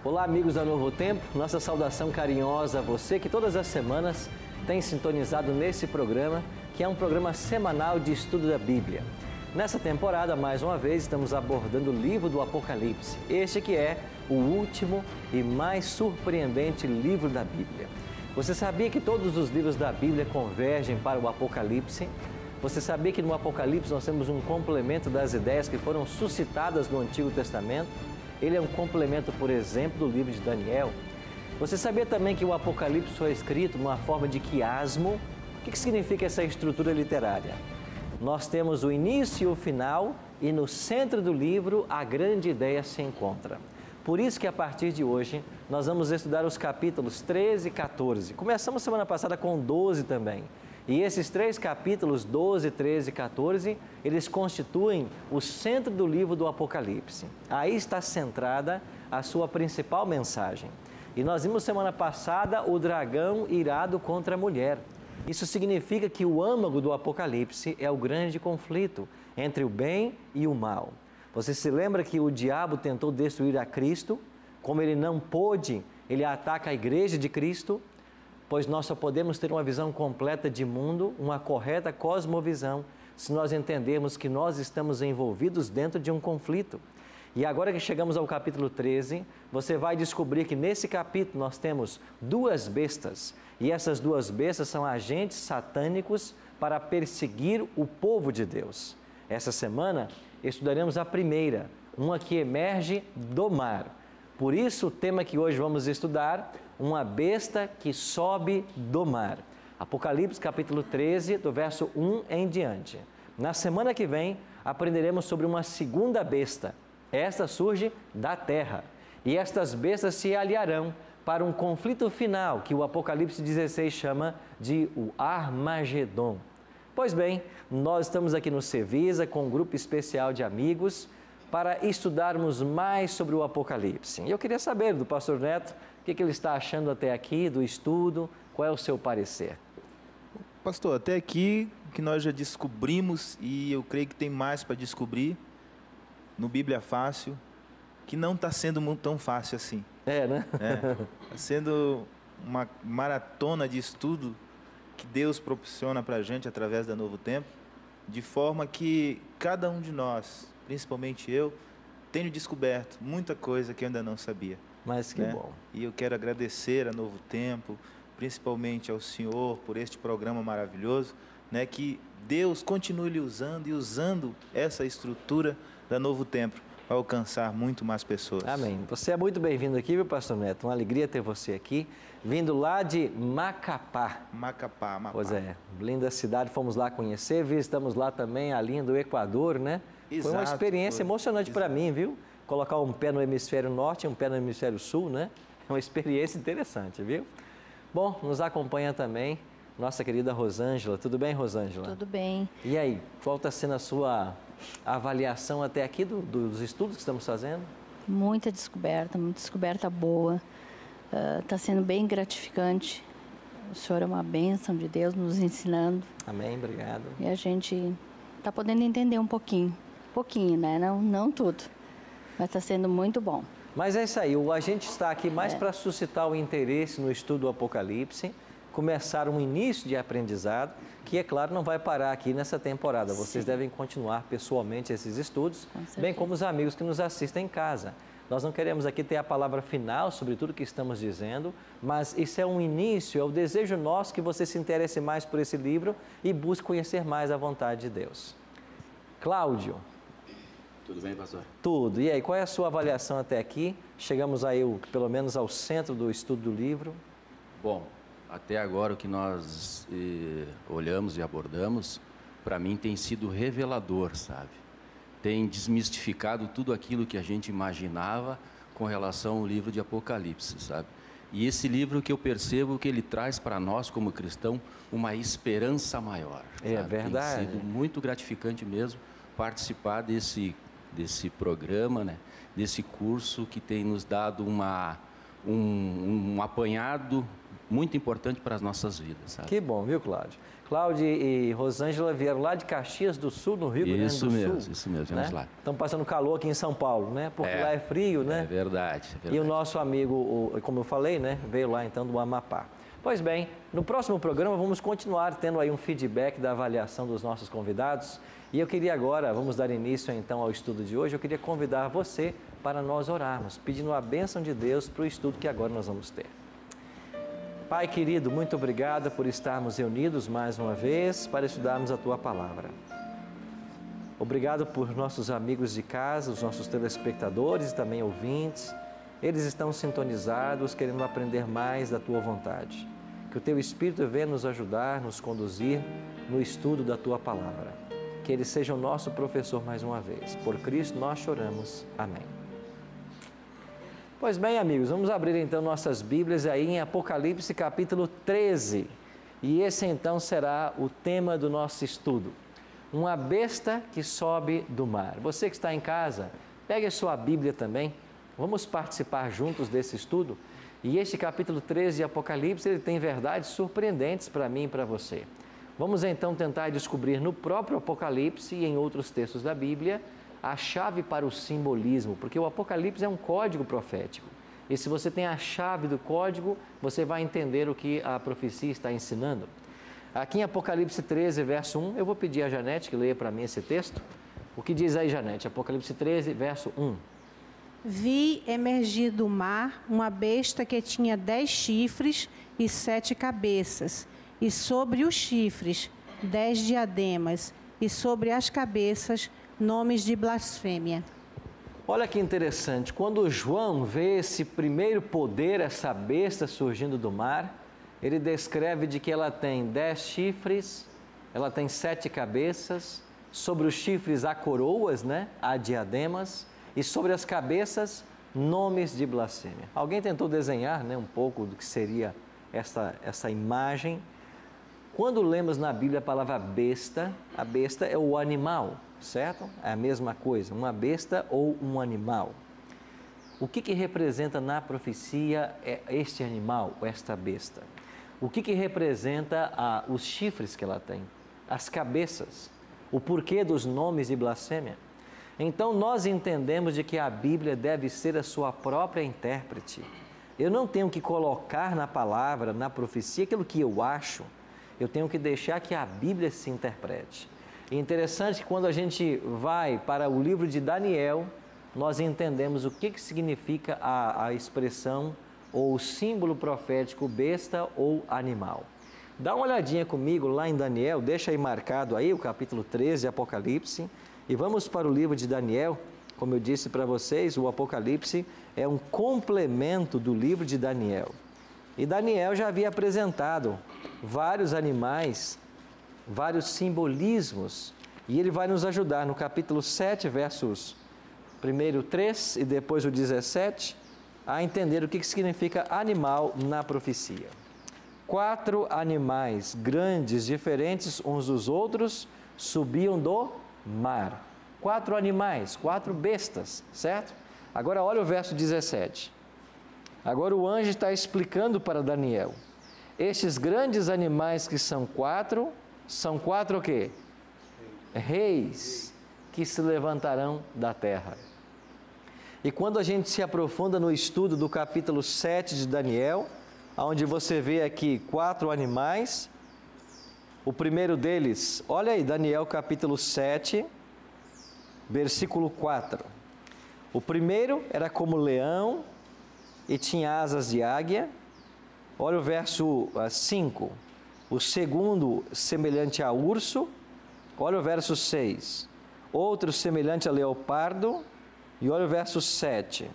Olá, amigos da Novo Tempo, nossa saudação carinhosa a você que todas as semanas tem sintonizado nesse programa, que é um programa semanal de estudo da Bíblia. Nessa temporada, mais uma vez, estamos abordando o livro do Apocalipse, este que é o último e mais surpreendente livro da Bíblia. Você sabia que todos os livros da Bíblia convergem para o Apocalipse? Você sabia que no Apocalipse nós temos um complemento das ideias que foram suscitadas no Antigo Testamento? Ele é um complemento, por exemplo, do livro de Daniel. Você sabia também que o Apocalipse foi escrito numa forma de quiasmo? O que significa essa estrutura literária? Nós temos o início e o final e no centro do livro a grande ideia se encontra. Por isso que a partir de hoje nós vamos estudar os capítulos 13 e 14. Começamos semana passada com 12 também. E esses três capítulos, 12, 13 e 14, eles constituem o centro do livro do Apocalipse. Aí está centrada a sua principal mensagem. E nós vimos semana passada o dragão irado contra a mulher. Isso significa que o âmago do Apocalipse é o grande conflito entre o bem e o mal. Você se lembra que o diabo tentou destruir a Cristo? Como ele não pôde, ele ataca a igreja de Cristo? Pois nós só podemos ter uma visão completa de mundo, uma correta cosmovisão, se nós entendermos que nós estamos envolvidos dentro de um conflito. E agora que chegamos ao capítulo 13, você vai descobrir que nesse capítulo nós temos duas bestas. E essas duas bestas são agentes satânicos para perseguir o povo de Deus. Essa semana estudaremos a primeira, uma que emerge do mar. Por isso o tema que hoje vamos estudar, uma besta que sobe do mar. Apocalipse capítulo 13, do verso 1 em diante. Na semana que vem, aprenderemos sobre uma segunda besta. Esta surge da terra. E estas bestas se aliarão para um conflito final, que o Apocalipse 16 chama de o Armagedon. Pois bem, nós estamos aqui no Cevisa com um grupo especial de amigos para estudarmos mais sobre o Apocalipse. E eu queria saber do pastor Neto, o que ele está achando até aqui do estudo, qual é o seu parecer? Pastor, até aqui que nós já descobrimos, e eu creio que tem mais para descobrir, no Bíblia Fácil, que não está sendo tão fácil assim. Né? Está sendo uma maratona de estudo que Deus proporciona para a gente através da Novo Tempo, de forma que cada um de nós, principalmente eu, tenho descoberto muita coisa que eu ainda não sabia. Mas que bom. E eu quero agradecer a Novo Tempo, principalmente ao Senhor, por este programa maravilhoso, que Deus continue lhe usando e usando essa estrutura da Novo Tempo para alcançar muito mais pessoas. Amém. Você é muito bem-vindo aqui, viu, pastor Neto? Uma alegria ter você aqui, vindo lá de Macapá. Macapá. Pois é, linda cidade, fomos lá conhecer, visitamos lá também a linha do Equador, né? Exato, foi uma experiência emocionante para mim, viu? Colocar um pé no hemisfério norte e um pé no hemisfério sul, né? É uma experiência interessante, viu? Bom, nos acompanha também nossa querida Rosângela. Tudo bem, Rosângela? Tudo bem. E aí, qual está sendo a sua avaliação até aqui dos estudos que estamos fazendo? Muita descoberta boa. Está sendo bem gratificante. O Senhor é uma bênção de Deus nos ensinando. Amém, obrigado. E a gente está podendo entender um pouquinho, né? Não tudo, mas está sendo muito bom. Mas é isso aí, a gente está aqui mais para suscitar o interesse no estudo do Apocalipse, começar um início de aprendizado, que é claro não vai parar aqui nessa temporada. Vocês devem continuar pessoalmente esses estudos, bem como os amigos que nos assistem em casa. Nós não queremos aqui ter a palavra final sobre tudo que estamos dizendo, mas isso é um início, é o desejo nosso que você se interesse mais por esse livro e busque conhecer mais a vontade de Deus. Cláudio. Tudo bem, pastor? Tudo. E aí, qual é a sua avaliação até aqui? Chegamos aí, pelo menos, ao centro do estudo do livro. Bom, até agora o que nós olhamos e abordamos, para mim tem sido revelador, sabe? Tem desmistificado tudo aquilo que a gente imaginava com relação ao livro de Apocalipse, sabe? E esse livro que eu percebo que ele traz para nós como cristão uma esperança maior. É verdade. Tem sido muito gratificante mesmo participar desse programa, né? Desse curso que tem nos dado um apanhado muito importante para as nossas vidas, sabe? Que bom, viu, Cláudio? Cláudio e Rosângela vieram lá de Caxias do Sul, no Rio Grande do Sul. Isso mesmo, vamos lá. Estão passando calor aqui em São Paulo, né? Porque lá é frio, né? É verdade. E o nosso amigo, como eu falei, né? Veio lá então do Amapá. Pois bem, no próximo programa vamos continuar tendo aí um feedback da avaliação dos nossos convidados. E eu queria agora, vamos dar início então ao estudo de hoje, eu queria convidar você para nós orarmos, pedindo a bênção de Deus para o estudo que agora nós vamos ter. Pai querido, muito obrigado por estarmos reunidos mais uma vez para estudarmos a Tua Palavra. Obrigado por nossos amigos de casa, os nossos telespectadores e também ouvintes. Eles estão sintonizados, querendo aprender mais da Tua vontade. Que o Teu Espírito venha nos ajudar, nos conduzir no estudo da Tua Palavra. Que Ele seja o nosso professor mais uma vez. Por Cristo nós choramos. Amém. Pois bem, amigos, vamos abrir então nossas Bíblias aí em Apocalipse capítulo 13. E esse então será o tema do nosso estudo. Uma besta que sobe do mar. Você que está em casa, pegue a sua Bíblia também. Vamos participar juntos desse estudo. E este capítulo 13 de Apocalipse, ele tem verdades surpreendentes para mim e para você. Vamos então tentar descobrir no próprio Apocalipse e em outros textos da Bíblia a chave para o simbolismo, porque o Apocalipse é um código profético. E se você tem a chave do código, você vai entender o que a profecia está ensinando. Aqui em Apocalipse 13, verso 1, eu vou pedir a Janete que leia para mim esse texto. O que diz aí, Janete? Apocalipse 13, verso 1. Vi emergir do mar uma besta que tinha 10 chifres e 7 cabeças, e sobre os chifres 10 diademas, e sobre as cabeças nomes de blasfêmia. Olha que interessante, quando João vê esse primeiro poder, essa besta surgindo do mar, ele descreve de que ela tem 10 chifres, ela tem 7 cabeças, sobre os chifres há coroas, né? Há diademas, e sobre as cabeças nomes de blasfêmia. Alguém tentou desenhar, né, um pouco do que seria essa imagem. Quando lemos na Bíblia a palavra besta, a besta é o animal, certo? É a mesma coisa, uma besta ou um animal. O que representa na profecia este animal, esta besta? O que representa os chifres que ela tem? As cabeças? O porquê dos nomes de blasfêmia? Então nós entendemos de que a Bíblia deve ser a sua própria intérprete. Eu não tenho que colocar na palavra, na profecia, aquilo que eu acho. Eu tenho que deixar que a Bíblia se interprete. E interessante que quando a gente vai para o livro de Daniel, nós entendemos o que significa a expressão ou o símbolo profético besta ou animal. Dá uma olhadinha comigo lá em Daniel, deixa aí marcado aí o capítulo 13 de Apocalipse, e vamos para o livro de Daniel. Como eu disse para vocês, o Apocalipse é um complemento do livro de Daniel. E Daniel já havia apresentado vários animais, vários simbolismos, e ele vai nos ajudar no capítulo 7, versos primeiro 3 e depois o 17, a entender o que significa animal na profecia. 4 animais grandes, diferentes uns dos outros, subiam do mar. 4 animais, 4 bestas, certo? Agora olha o verso 17. Agora o anjo está explicando para Daniel. Estes grandes animais que são 4 o quê? Reis que se levantarão da terra. E quando a gente se aprofunda no estudo do capítulo 7 de Daniel, onde você vê aqui 4 animais, o primeiro deles, olha aí, Daniel capítulo 7, versículo 4. O primeiro era como leão e tinha asas de águia. Olha o verso 5. O segundo, semelhante a urso. Olha o verso 6. Outro semelhante a leopardo. E olha o verso 7.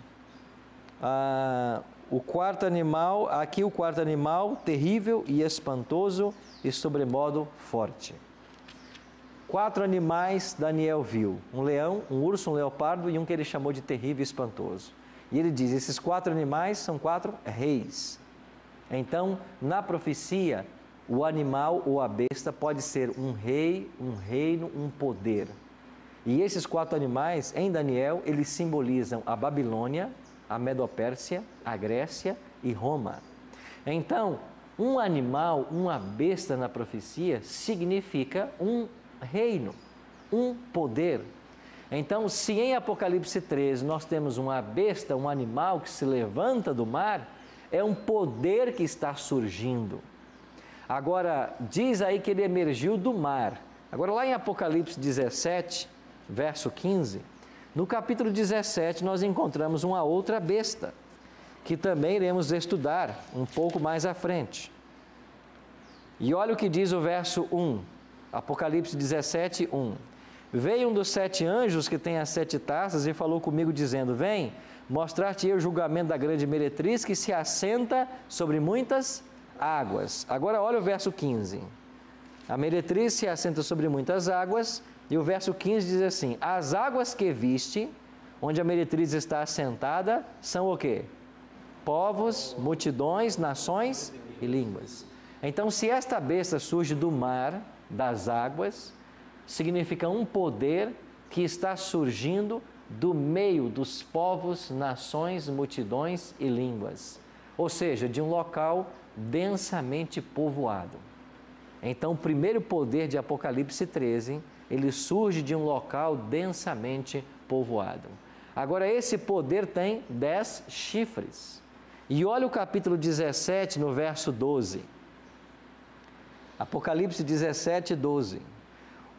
O quarto animal, aqui o quarto animal, terrível e espantoso e sobremodo forte. 4 animais Daniel viu, um leão, um urso, um leopardo e um que ele chamou de terrível e espantoso. E ele diz, esses 4 animais são 4 reis. Então, na profecia, o animal ou a besta pode ser um rei, um reino, um poder. E esses 4 animais, em Daniel, eles simbolizam a Babilônia, a Medopérsia, a Grécia e Roma. Então, Um animal, uma besta na profecia, significa um reino, um poder. Então, se em Apocalipse 13 nós temos uma besta, um animal que se levanta do mar, é um poder que está surgindo. Agora, diz aí que ele emergiu do mar. Agora, lá em Apocalipse 17, verso 15, no capítulo 17 nós encontramos uma outra besta, que também iremos estudar um pouco mais à frente. E olha o que diz o verso 1, Apocalipse 17, 1. Veio um dos 7 anjos que tem as 7 taças e falou comigo dizendo, vem, mostrar-te-ei o julgamento da grande meretriz que se assenta sobre muitas águas. Agora olha o verso 15. A meretriz se assenta sobre muitas águas e o verso 15 diz assim, as águas que viste, onde a meretriz está assentada, são o quê? Povos, multidões, nações e línguas. Então, se esta besta surge do mar, das águas, significa um poder que está surgindo do meio dos povos, nações, multidões e línguas. Ou seja, de um local densamente povoado. Então, o primeiro poder de Apocalipse 13, ele surge de um local densamente povoado. Agora, esse poder tem 10 chifres. E olha o capítulo 17, no verso 12. Apocalipse 17, 12.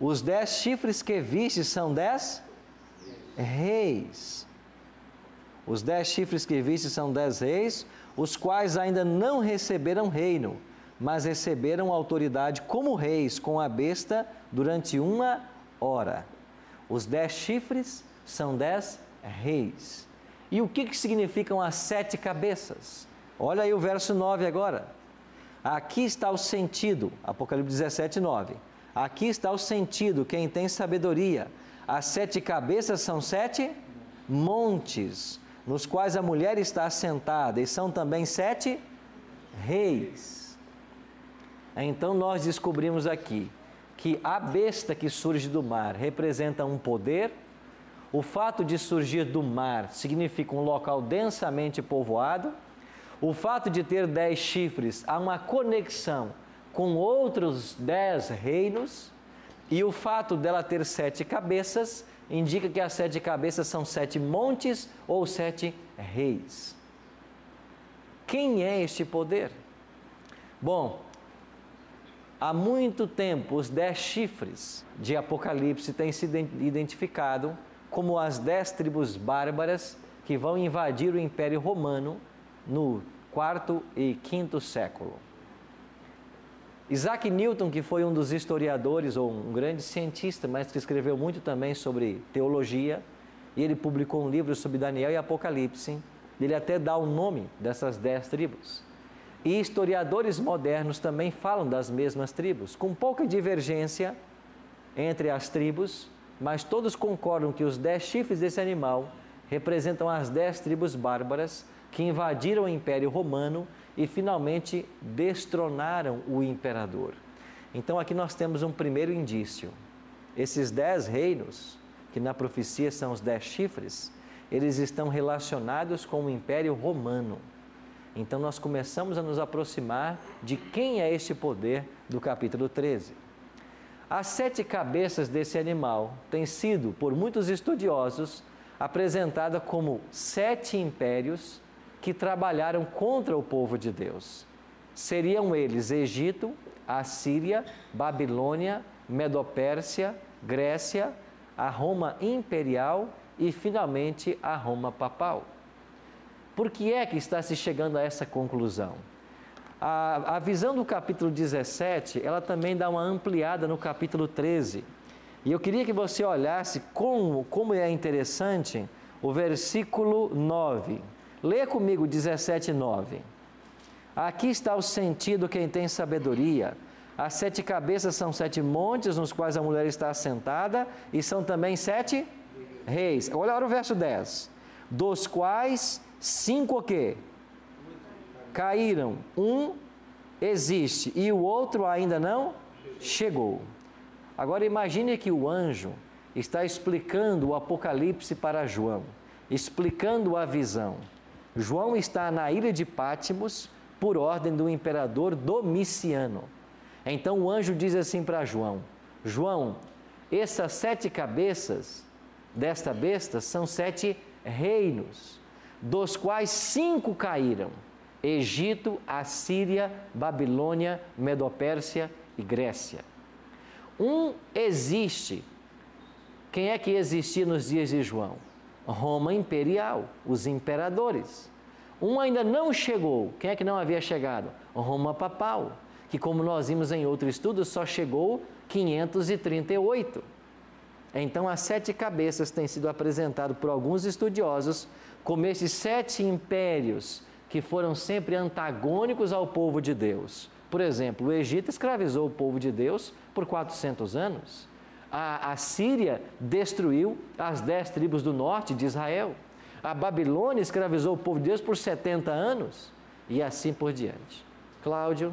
Os 10 chifres que viste são 10 reis. Os 10 chifres que viste são 10 reis, os quais ainda não receberam reino, mas receberam autoridade como reis com a besta durante 1 hora. Os 10 chifres são 10 reis. E o que significam as 7 cabeças? Olha aí o verso 9 agora. Aqui está o sentido, Apocalipse 17, 9. Aqui está o sentido, quem tem sabedoria. As 7 cabeças são 7 montes, nos quais a mulher está assentada, e são também 7 reis. Então nós descobrimos aqui que a besta que surge do mar representa um poder. O fato de surgir do mar significa um local densamente povoado. O fato de ter 10 chifres há uma conexão com outros 10 reinos. E o fato dela ter 7 cabeças indica que as 7 cabeças são 7 montes ou 7 reis. Quem é este poder? Bom, há muito tempo os 10 chifres de Apocalipse têm sido identificado como as 10 tribos bárbaras que vão invadir o Império Romano no 4º e 5º século. Isaac Newton, que foi um dos historiadores, ou um grande cientista, mas que escreveu muito também sobre teologia, e ele publicou um livro sobre Daniel e Apocalipse, ele até dá o nome dessas 10 tribos. E historiadores modernos também falam das mesmas tribos, com pouca divergência entre as tribos, mas todos concordam que os 10 chifres desse animal representam as 10 tribos bárbaras que invadiram o Império Romano e finalmente destronaram o imperador. Então aqui nós temos um primeiro indício. Esses 10 reinos, que na profecia são os 10 chifres, eles estão relacionados com o Império Romano. Então nós começamos a nos aproximar de quem é este poder do capítulo 13. As 7 cabeças desse animal têm sido, por muitos estudiosos, apresentada como 7 impérios que trabalharam contra o povo de Deus. Seriam eles Egito, Assíria, Babilônia, Medopérsia, Grécia, a Roma imperial e, finalmente, a Roma papal. Por que é que está se chegando a essa conclusão? A visão do capítulo 17, ela também dá uma ampliada no capítulo 13. E eu queria que você olhasse como é interessante o versículo 9. Lê comigo 17:9. Aqui está o sentido, quem tem sabedoria. As 7 cabeças são 7 montes nos quais a mulher está assentada e são também 7 reis. Olha o verso 10. Dos quais 5 o quê? Caíram. Um existe e o outro ainda não chegou. Agora imagine que o anjo está explicando o Apocalipse para João, explicando a visão. João está na ilha de Patmos, por ordem do imperador Domiciano. Então o anjo diz assim para João: João, essas 7 cabeças desta besta são 7 reinos, dos quais 5 caíram: Egito, Assíria, Babilônia, Medopérsia e Grécia. Um existe. Quem é que existia nos dias de João? Roma imperial, os imperadores. Um ainda não chegou. Quem é que não havia chegado? Roma papal, que, como nós vimos em outro estudo, só chegou 538. Então, as 7 cabeças têm sido apresentado por alguns estudiosos como esses 7 impérios que foram sempre antagônicos ao povo de Deus. Por exemplo, o Egito escravizou o povo de Deus por 400 anos. A Síria destruiu as 10 tribos do norte de Israel. A Babilônia escravizou o povo de Deus por 70 anos. E assim por diante. Cláudio?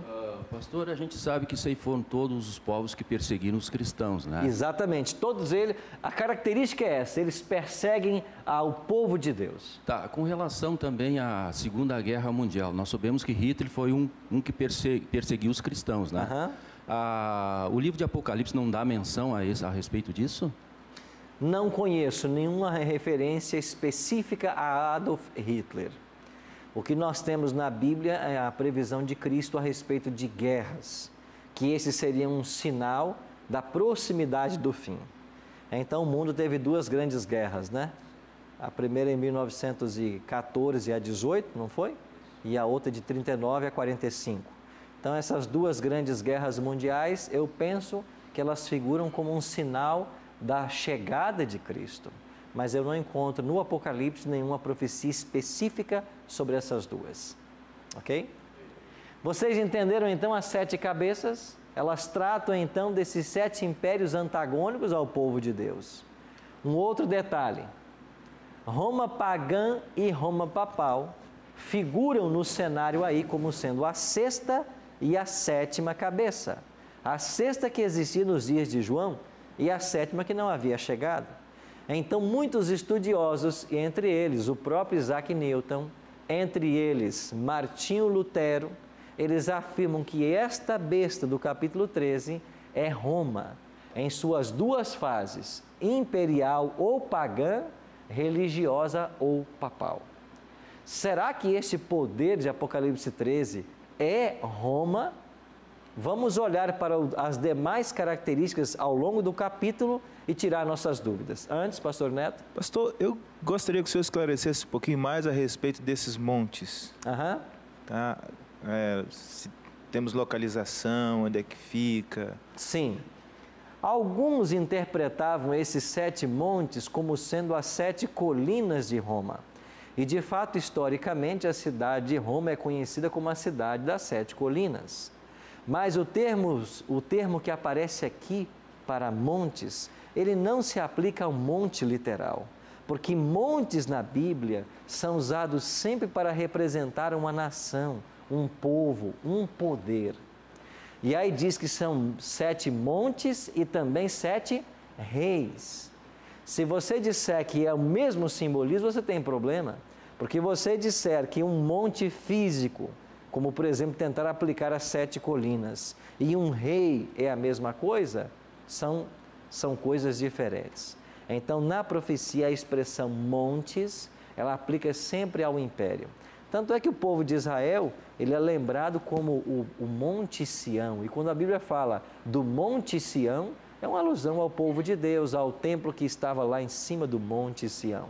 Pastor, a gente sabe que isso aí foram todos os povos que perseguiram os cristãos, né? Exatamente. Todos eles, a característica é essa, eles perseguem ao povo de Deus. Tá, com relação também à Segunda Guerra Mundial, nós sabemos que Hitler foi um que perseguiu os cristãos, né? Aham. O livro de Apocalipse não dá menção a respeito disso? Não conheço nenhuma referência específica a Adolf Hitler. O que nós temos na Bíblia é a previsão de Cristo a respeito de guerras, que esse seria um sinal da proximidade do fim. Então o mundo teve 2 grandes guerras, né? A primeira em 1914 a 18, não foi? E a outra de 39 a 45. Então essas 2 grandes guerras mundiais, eu penso que elas figuram como um sinal da chegada de Cristo. Mas eu não encontro no Apocalipse nenhuma profecia específica sobre essas 2. Ok? Vocês entenderam então as 7 cabeças? Elas tratam então desses 7 impérios antagônicos ao povo de Deus. Um outro detalhe: Roma pagã e Roma papal figuram no cenário aí como sendo a 6ª e a 7ª cabeça. A 6ª que existia nos dias de João e a 7ª que não havia chegado. Então, muitos estudiosos, e entre eles o próprio Isaac Newton, entre eles Martinho Lutero, eles afirmam que esta besta do capítulo 13 é Roma, em suas 2 fases, imperial ou pagã, religiosa ou papal. Será que este poder de Apocalipse 13 é Roma? Vamos olhar para as demais características ao longo do capítulo e tirar nossas dúvidas. Antes, pastor Neto. Pastor, eu gostaria que o senhor esclarecesse um pouquinho mais a respeito desses montes. Aham. Tá? Se temos localização, onde é que fica? Sim. Alguns interpretavam esses 7 montes como sendo as 7 colinas de Roma. E, de fato, historicamente, a cidade de Roma é conhecida como a cidade das 7 colinas. Mas o termo que aparece aqui para montes, ele não se aplica ao monte literal, porque montes na Bíblia são usados sempre para representar uma nação, um povo, um poder. E aí diz que são 7 montes e também 7 reis. Se você disser que é o mesmo simbolismo, você tem problema, porque você disser que um monte físico, como por exemplo tentar aplicar as 7 colinas, e um rei é a mesma coisa, são coisas diferentes. Então, na profecia, a expressão montes, ela aplica sempre ao império. Tanto é que o povo de Israel, ele é lembrado como o Monte Sião. E quando a Bíblia fala do Monte Sião, é uma alusão ao povo de Deus, ao templo que estava lá em cima do Monte Sião.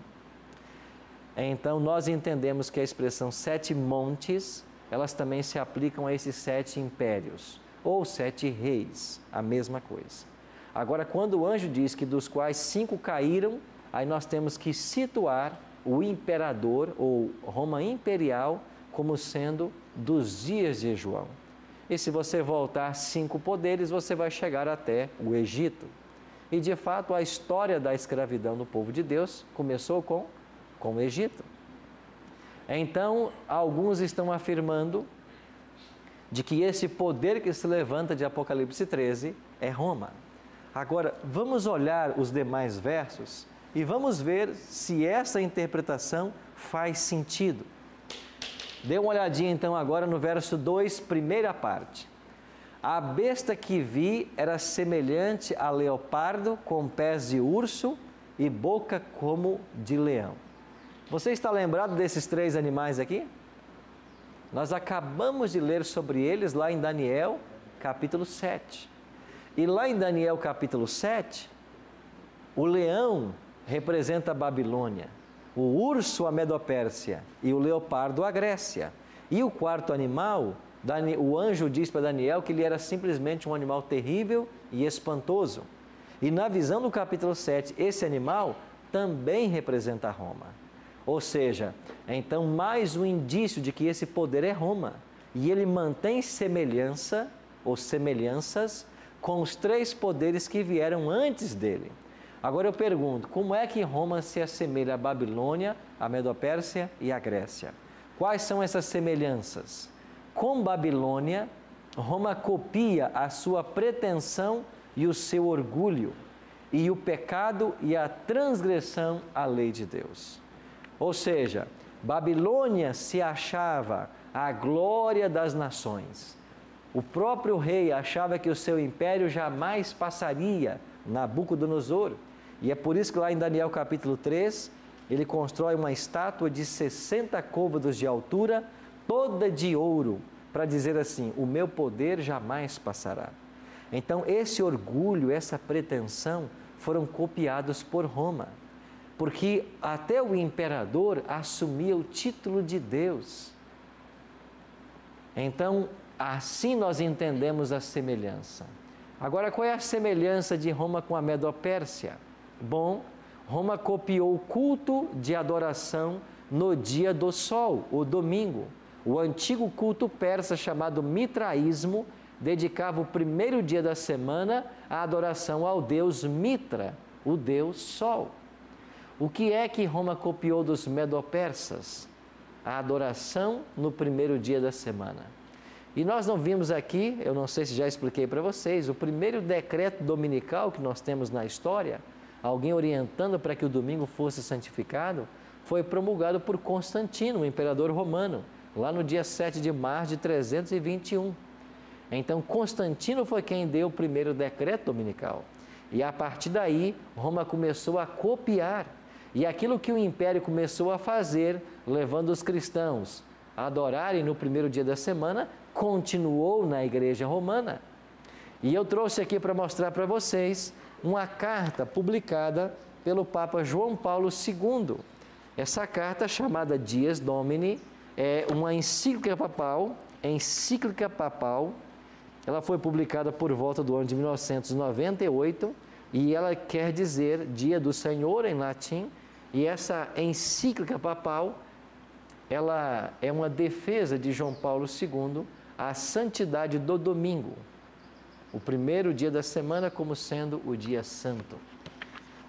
Então, nós entendemos que a expressão 7 montes, elas também se aplicam a esses 7 impérios, ou 7 reis, a mesma coisa. Agora, quando o anjo diz que dos quais 5 caíram, aí nós temos que situar o imperador, ou Roma imperial, como sendo dos dias de João. E se você voltar 5 poderes, você vai chegar até o Egito. E, de fato, a história da escravidão do povo de Deus começou com o Egito. Então, alguns estão afirmando de que esse poder que se levanta de Apocalipse 13 é Roma. Agora, vamos olhar os demais versos e vamos ver se essa interpretação faz sentido. Dê uma olhadinha então agora no verso 2, primeira parte. A besta que vi era semelhante a leopardo, com pés de urso e boca como de leão. Você está lembrado desses 3 animais aqui? Nós acabamos de ler sobre eles lá em Daniel, capítulo 7. E lá em Daniel, capítulo 7, o leão representa a Babilônia, o urso a Medopérsia e o leopardo a Grécia. E o quarto animal, o anjo diz para Daniel que ele era simplesmente um animal terrível e espantoso. E na visão do capítulo 7, esse animal também representa Roma. Ou seja, então mais um indício de que esse poder é Roma. E ele mantém semelhança ou semelhanças com os 3 poderes que vieram antes dele. Agora eu pergunto, como é que Roma se assemelha à Babilônia, à Medopérsia e à Grécia? Quais são essas semelhanças? Com Babilônia, Roma copia a sua pretensão e o seu orgulho, e o pecado e a transgressão à lei de Deus. Ou seja, Babilônia se achava a glória das nações. O próprio rei achava que o seu império jamais passaria, Nabucodonosor. E é por isso que lá em Daniel capítulo 3, ele constrói uma estátua de 60 côvados de altura, toda de ouro, para dizer assim, o meu poder jamais passará. Então esse orgulho, essa pretensão foram copiados por Roma. Porque até o imperador assumia o título de Deus. Então, assim nós entendemos a semelhança. Agora, qual é a semelhança de Roma com a Medopérsia? Bom, Roma copiou o culto de adoração no dia do sol, o domingo. O antigo culto persa chamado mitraísmo dedicava o primeiro dia da semana à adoração ao deus Mitra, o deus sol. O que é que Roma copiou dos medo-persas? A adoração no primeiro dia da semana. E nós não vimos aqui, eu não sei se já expliquei para vocês, o primeiro decreto dominical que nós temos na história, alguém orientando para que o domingo fosse santificado, foi promulgado por Constantino, o imperador romano, lá no dia 7 de março de 321. Então, Constantino foi quem deu o primeiro decreto dominical. E a partir daí, Roma começou a copiar. E aquilo que o império começou a fazer, levando os cristãos a adorarem no primeiro dia da semana, continuou na igreja romana. E eu trouxe aqui para mostrar para vocês uma carta publicada pelo Papa João Paulo II. Essa carta, chamada Dies Domini, é uma encíclica papal. Ela foi publicada por volta do ano de 1998 e ela quer dizer Dia do Senhor em latim. E essa encíclica papal, ela é uma defesa de João Paulo II à santidade do domingo, o primeiro dia da semana como sendo o dia santo.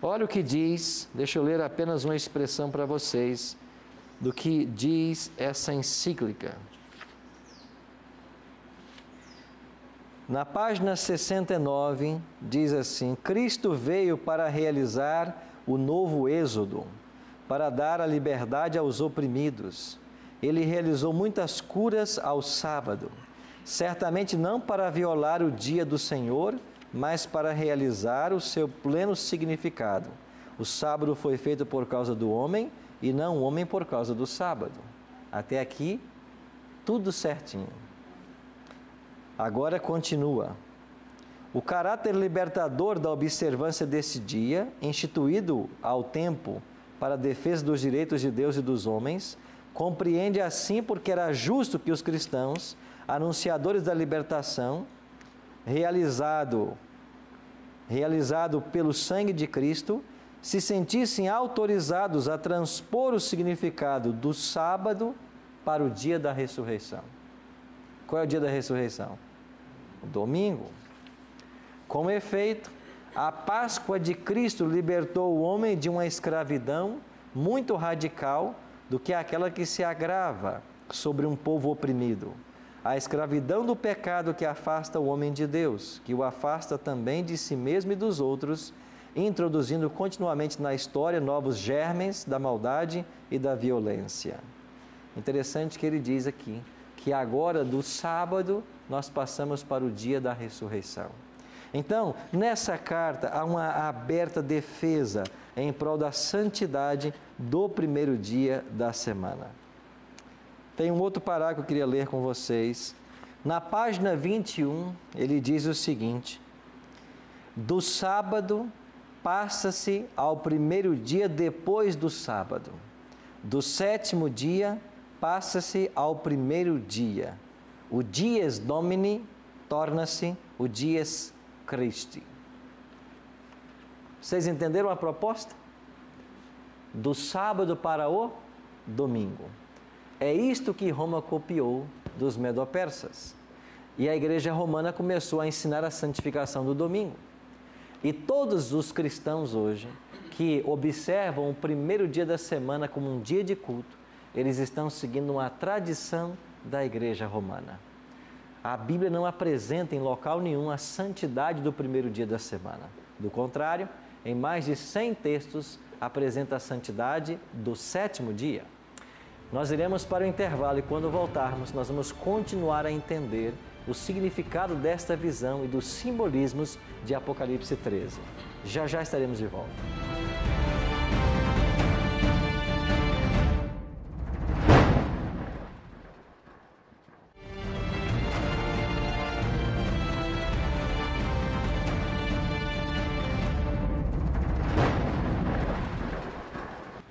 Olha o que diz, deixa eu ler apenas uma expressão para vocês do que diz essa encíclica. Na página 69, diz assim: Cristo veio para realizar o novo êxodo, para dar a liberdade aos oprimidos. Ele realizou muitas curas ao sábado, certamente não para violar o dia do Senhor, mas para realizar o seu pleno significado. O sábado foi feito por causa do homem e não o homem por causa do sábado. Até aqui, tudo certinho. Agora continua. O caráter libertador da observância desse dia, instituído ao tempo para a defesa dos direitos de Deus e dos homens, compreende assim porque era justo que os cristãos, anunciadores da libertação, realizado pelo sangue de Cristo, se sentissem autorizados a transpor o significado do sábado para o dia da ressurreição. Qual é o dia da ressurreição? O domingo. Com efeito, a Páscoa de Cristo libertou o homem de uma escravidão muito radical do que aquela que se agrava sobre um povo oprimido. A escravidão do pecado que afasta o homem de Deus, que o afasta também de si mesmo e dos outros, introduzindo continuamente na história novos germes da maldade e da violência. Interessante que ele diz aqui que agora do sábado nós passamos para o dia da ressurreição. Então, nessa carta há uma aberta defesa em prol da santidade do primeiro dia da semana. Tem um outro parágrafo que eu queria ler com vocês. Na página 21, ele diz o seguinte: do sábado passa-se ao primeiro dia depois do sábado. Do sétimo dia passa-se ao primeiro dia. O dies Domini torna-se o dies Christi. Vocês entenderam a proposta? Do sábado para o domingo. É isto que Roma copiou dos medo-persas. E a igreja romana começou a ensinar a santificação do domingo. E todos os cristãos hoje que observam o primeiro dia da semana como um dia de culto, eles estão seguindo uma tradição da igreja romana. A Bíblia não apresenta em local nenhum a santidade do primeiro dia da semana. Do contrário, em mais de 100 textos, apresenta a santidade do sétimo dia. Nós iremos para o intervalo e quando voltarmos, nós vamos continuar a entender o significado desta visão e dos simbolismos de Apocalipse 13. Já já estaremos de volta.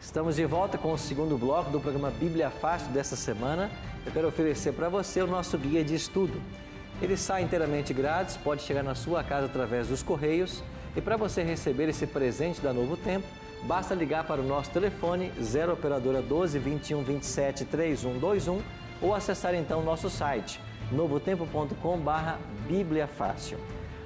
Estamos de volta com o segundo bloco do programa Bíblia Fácil desta semana. Eu quero oferecer para você o nosso guia de estudo. Ele sai inteiramente grátis, pode chegar na sua casa através dos correios. E para você receber esse presente da Novo Tempo, basta ligar para o nosso telefone 0 operadora 12 21 27 3121 ou acessar então o nosso site novotempo.com/Bíblia Fácil.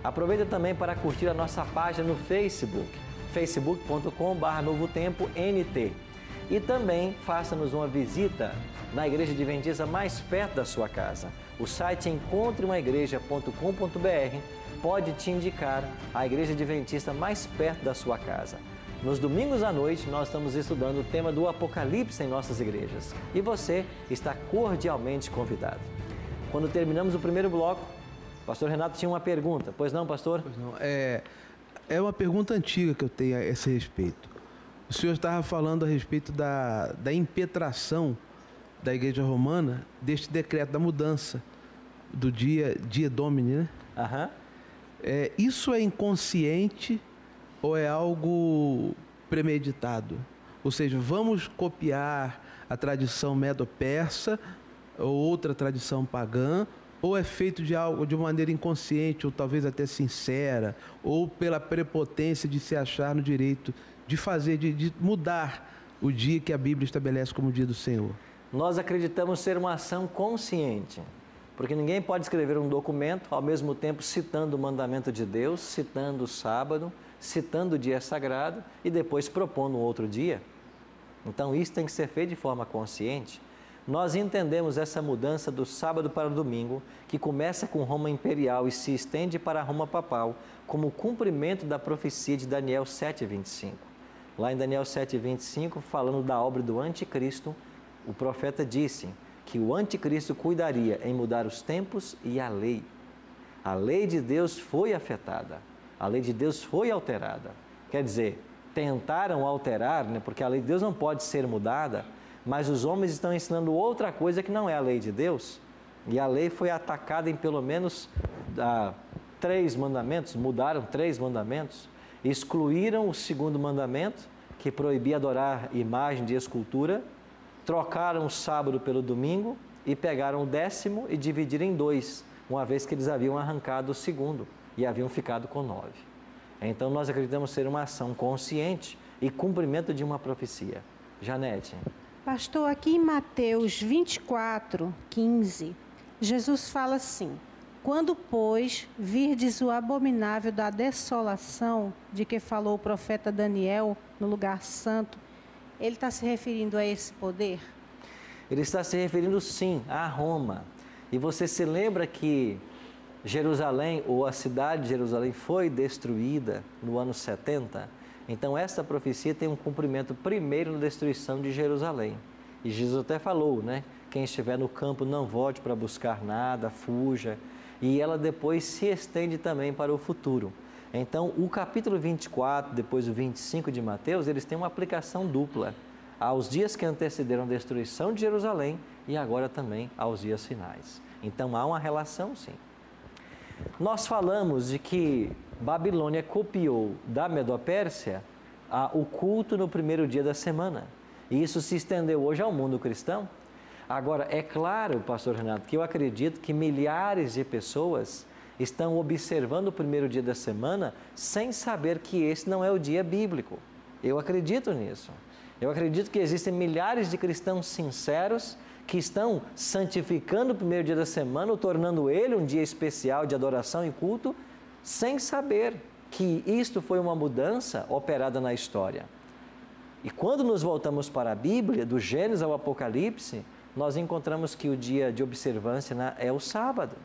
Aproveita também para curtir a nossa página no Facebook, facebook.com/NovoTempoNT. E também faça-nos uma visita na Igreja Adventista mais perto da sua casa. O site encontreumaigreja.com.br pode te indicar a Igreja Adventista mais perto da sua casa. Nos domingos à noite, nós estamos estudando o tema do Apocalipse em nossas igrejas. E você está cordialmente convidado. Quando terminamos o primeiro bloco, o pastor Renato tinha uma pergunta. Pois não, pastor? Pois não. É uma pergunta antiga que eu tenho a esse respeito. O senhor estava falando a respeito da impetração da Igreja Romana deste decreto da mudança do dia Domini, né? Aham. Isso é inconsciente ou é algo premeditado? Ou seja, vamos copiar a tradição medo-persa ou outra tradição pagã, ou é feito de uma maneira inconsciente, ou talvez até sincera, ou pela prepotência de se achar no direito de fazer, de mudar o dia que a Bíblia estabelece como o dia do Senhor? Nós acreditamos ser uma ação consciente, porque ninguém pode escrever um documento ao mesmo tempo citando o mandamento de Deus, citando o sábado, citando o dia sagrado e depois propondo um outro dia. Então isso tem que ser feito de forma consciente. Nós entendemos essa mudança do sábado para o domingo, que começa com Roma imperial e se estende para a Roma papal, como cumprimento da profecia de Daniel 7,25. Lá em Daniel 7,25, falando da obra do anticristo, o profeta disse que o anticristo cuidaria em mudar os tempos e a lei. A lei de Deus foi afetada, a lei de Deus foi alterada. Quer dizer, tentaram alterar, né, porque a lei de Deus não pode ser mudada, mas os homens estão ensinando outra coisa que não é a lei de Deus. E a lei foi atacada em pelo menos 3 mandamentos, mudaram 3 mandamentos, excluíram o segundo mandamento, que proibia adorar imagem de escultura, trocaram o sábado pelo domingo e pegaram o 10º e dividiram em 2, uma vez que eles haviam arrancado o segundo e haviam ficado com 9. Então nós acreditamos ser uma ação consciente e cumprimento de uma profecia. Janete. Pastor, aqui em Mateus 24:15, Jesus fala assim: quando, pois, virdes o abominável da desolação, de que falou o profeta Daniel no lugar santo, ele está se referindo a esse poder? Ele está se referindo, sim, a Roma. E você se lembra que Jerusalém, ou a cidade de Jerusalém, foi destruída no ano 70? Então, esta profecia tem um cumprimento primeiro na destruição de Jerusalém. E Jesus até falou, né? Quem estiver no campo não volte para buscar nada, fuja. E ela depois se estende também para o futuro. Então, o capítulo 24, depois o 25 de Mateus, eles têm uma aplicação dupla aos dias que antecederam a destruição de Jerusalém e agora também aos dias finais. Então, há uma relação, sim. Nós falamos de que Babilônia copiou da Medo-Pérsia o culto no primeiro dia da semana. E isso se estendeu hoje ao mundo cristão. Agora, é claro, pastor Renato, que eu acredito que milhares de pessoas estão observando o primeiro dia da semana sem saber que esse não é o dia bíblico. Eu acredito nisso. Eu acredito que existem milhares de cristãos sinceros que estão santificando o primeiro dia da semana, ou tornando ele um dia especial de adoração e culto, sem saber que isto foi uma mudança operada na história. E quando nos voltamos para a Bíblia, do Gênesis ao Apocalipse, nós encontramos que o dia de observância é o sábado.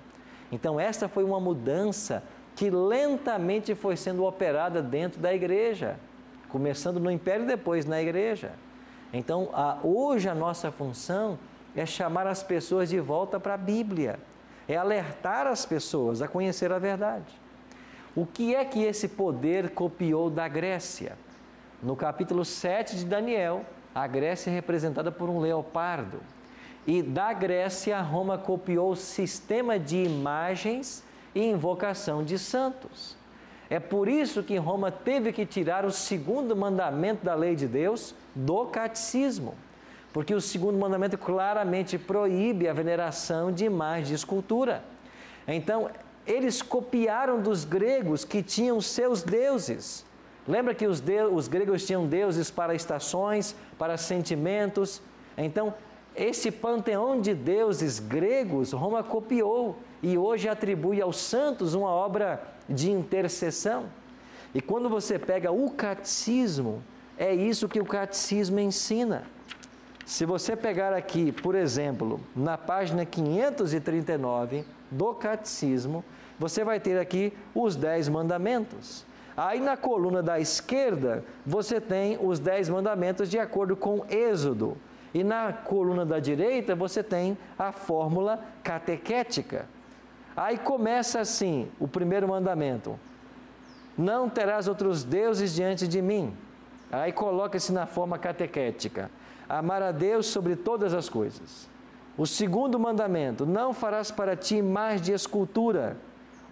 Então, esta foi uma mudança que lentamente foi sendo operada dentro da igreja, começando no Império e depois na igreja. Então, hoje a nossa função é chamar as pessoas de volta para a Bíblia, é alertar as pessoas a conhecer a verdade. O que é que esse poder copiou da Grécia? No capítulo 7 de Daniel, a Grécia é representada por um leopardo. E da Grécia, Roma copiou o sistema de imagens e invocação de santos. É por isso que Roma teve que tirar o segundo mandamento da lei de Deus do catecismo. Porque o segundo mandamento claramente proíbe a veneração de imagens de escultura. Então, eles copiaram dos gregos que tinham seus deuses. Lembra que os gregos tinham deuses para estações, para sentimentos? Então, esse panteão de deuses gregos, Roma copiou e hoje atribui aos santos uma obra de intercessão. E quando você pega o catecismo, é isso que o catecismo ensina. Se você pegar aqui, por exemplo, na página 539 do catecismo, você vai ter aqui os 10 mandamentos. Aí na coluna da esquerda, você tem os 10 mandamentos de acordo com Êxodo. E na coluna da direita, você tem a fórmula catequética. Aí começa assim, o primeiro mandamento: não terás outros deuses diante de mim. Aí coloca-se na forma catequética: amar a Deus sobre todas as coisas. O segundo mandamento: não farás para ti imagem de escultura,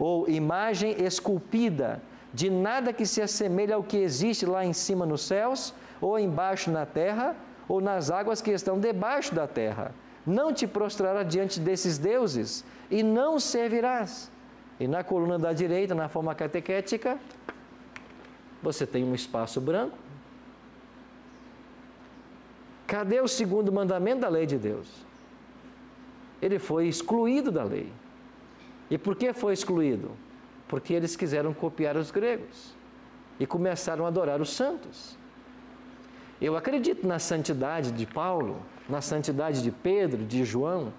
ou imagem esculpida, de nada que se assemelhe ao que existe lá em cima nos céus, ou embaixo na terra, ou nas águas que estão debaixo da terra. Não te prostrarás diante desses deuses, e não servirás. E na coluna da direita, na forma catequética, você tem um espaço branco. Cadê o segundo mandamento da lei de Deus? Ele foi excluído da lei. E por que foi excluído? Porque eles quiseram copiar os gregos e começaram a adorar os santos. Eu acredito na santidade de Paulo, na santidade de Pedro, de João.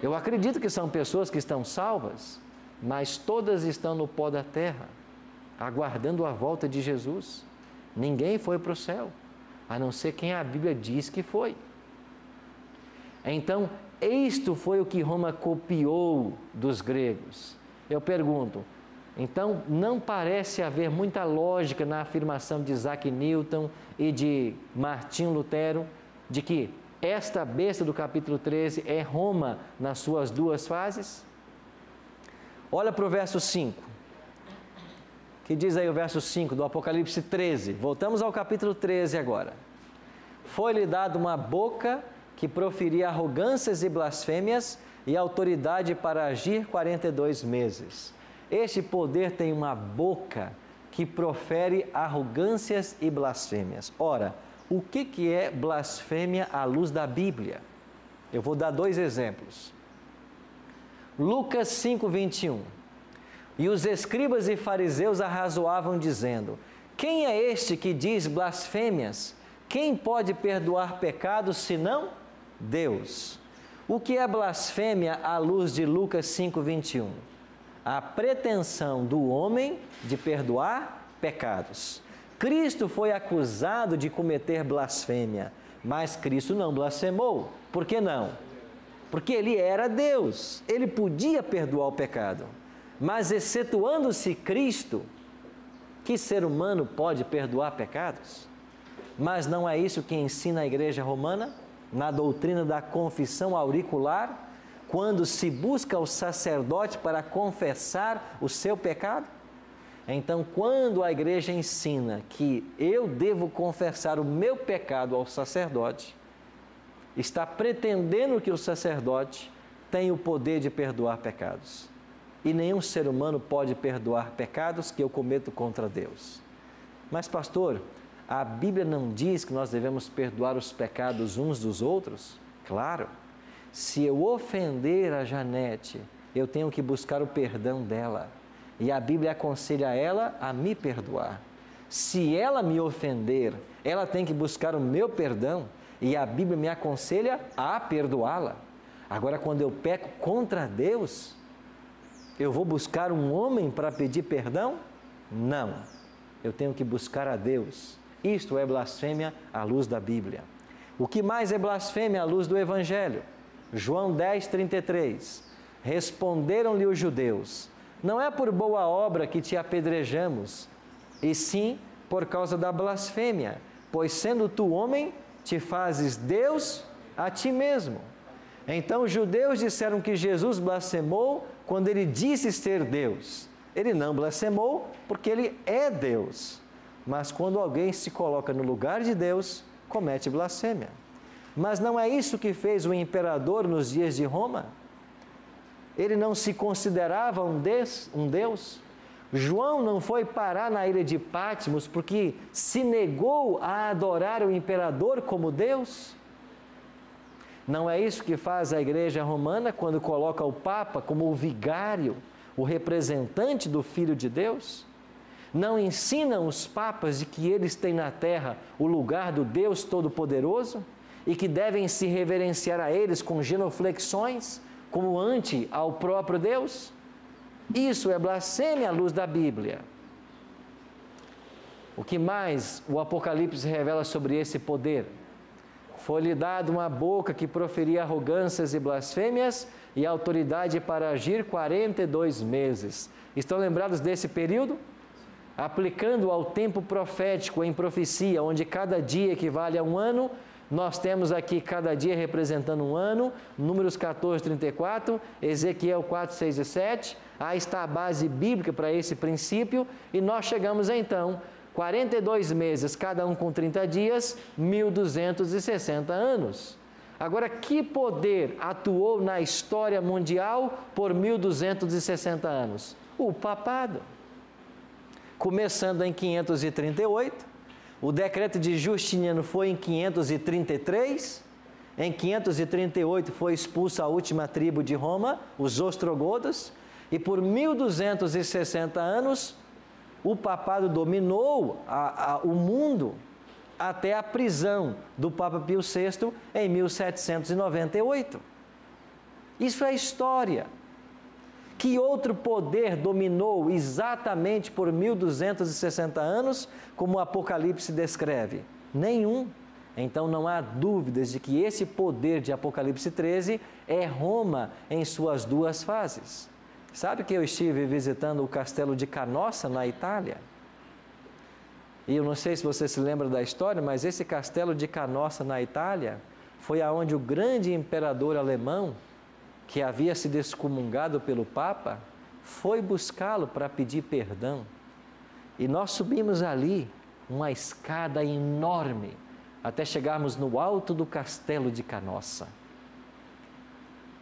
Eu acredito que são pessoas que estão salvas, mas todas estão no pó da terra, aguardando a volta de Jesus. Ninguém foi para o céu, a não ser quem a Bíblia diz que foi. Então, isto foi o que Roma copiou dos gregos. Eu pergunto, então não parece haver muita lógica na afirmação de Isaac Newton e de Martinho Lutero, de que esta besta do capítulo 13 é Roma nas suas duas fases? Olha para o verso 5. Que diz aí o verso 5 do Apocalipse 13. Voltamos ao capítulo 13 agora. Foi-lhe dado uma boca que proferia arrogâncias e blasfêmias e autoridade para agir 42 meses. Este poder tem uma boca que profere arrogâncias e blasfêmias. Ora, o que é blasfêmia à luz da Bíblia? Eu vou dar 2 exemplos. Lucas 5:21. E os escribas e fariseus arrazoavam dizendo: quem é este que diz blasfêmias? Quem pode perdoar pecados senão Deus? O que é blasfêmia à luz de Lucas 5:21? A pretensão do homem de perdoar pecados. Cristo foi acusado de cometer blasfêmia, Mas Cristo não blasfemou. Por que não? Porque Ele era Deus. Ele podia perdoar o pecado. Mas excetuando-se Cristo, que ser humano pode perdoar pecados? Mas não é isso que ensina a Igreja Romana? Na doutrina da confissão auricular, quando se busca o sacerdote para confessar o seu pecado? Então, quando a igreja ensina que eu devo confessar o meu pecado ao sacerdote, está pretendendo que o sacerdote tem o poder de perdoar pecados. E nenhum ser humano pode perdoar pecados que eu cometo contra Deus. Mas, pastor, a Bíblia não diz que nós devemos perdoar os pecados uns dos outros? Claro. Se eu ofender a Janete, eu tenho que buscar o perdão dela. E a Bíblia aconselha ela a me perdoar. Se ela me ofender, ela tem que buscar o meu perdão. E a Bíblia me aconselha a perdoá-la. Agora, quando eu peco contra Deus, eu vou buscar um homem para pedir perdão? Não. Eu tenho que buscar a Deus. Isto é blasfêmia à luz da Bíblia. O que mais é blasfêmia à luz do Evangelho? João 10:33. Responderam-lhe os judeus: não é por boa obra que te apedrejamos, e sim por causa da blasfêmia, pois sendo tu homem, te fazes Deus a ti mesmo. Então os judeus disseram que Jesus blasfemou quando ele disse ser Deus. Ele não blasfemou porque ele é Deus. Mas quando alguém se coloca no lugar de Deus, comete blasfêmia. Mas não é isso que fez o imperador nos dias de Roma? Ele não se considerava um Deus? João não foi parar na ilha de Patmos porque se negou a adorar o imperador como Deus? Não é isso que faz a Igreja Romana quando coloca o Papa como o vigário, o representante do Filho de Deus? Não ensinam os papas de que eles têm na terra o lugar do Deus Todo-Poderoso e que devem se reverenciar a eles com genuflexões, como ante ao próprio Deus? Isso é blasfêmia à luz da Bíblia. O que mais o Apocalipse revela sobre esse poder? Foi-lhe dado uma boca que proferia arrogâncias e blasfêmias e autoridade para agir 42 meses. Estão lembrados desse período? Aplicando ao tempo profético em profecia, onde cada dia equivale a um ano, nós temos aqui cada dia representando um ano, Números 14, 34, Ezequiel 4, 6 e 7. Aí está a base bíblica para esse princípio e nós chegamos então, 42 meses, cada um com 30 dias, 1.260 anos. Agora, que poder atuou na história mundial por 1.260 anos? O papado. Começando em 538, o decreto de Justiniano foi em 533, em 538 foi expulsa a última tribo de Roma, os ostrogodos, e por 1.260 anos o papado dominou o mundo até a prisão do Papa Pio VI em 1798. Isso é história. Que outro poder dominou exatamente por 1.260 anos, como o Apocalipse descreve? Nenhum. Então não há dúvidas de que esse poder de Apocalipse 13 é Roma em suas duas fases. Sabe que eu estive visitando o castelo de Canossa, na Itália? E eu não sei se você se lembra da história, mas esse castelo de Canossa, na Itália, foi aonde o grande imperador alemão, que havia se excomungado pelo Papa, foi buscá-lo para pedir perdão. E nós subimos ali uma escada enorme até chegarmos no alto do castelo de Canossa.